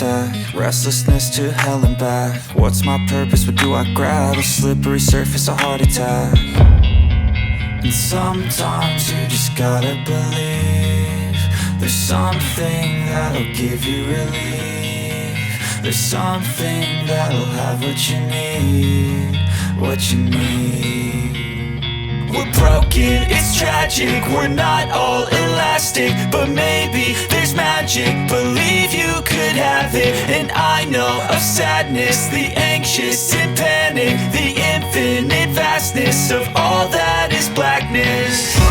attack, restlessness to hell and back. What's my purpose, what do I grab? A slippery surface, a heart attack. And sometimes you just gotta believe there's something that'll give you relief. There's something that'll have what you need, what you need. We're broken, it's tragic, we're not all elastic, but maybe there's magic, believe you could have it. And I know of sadness, the anxious and panic, the infinite vastness of all that is blackness.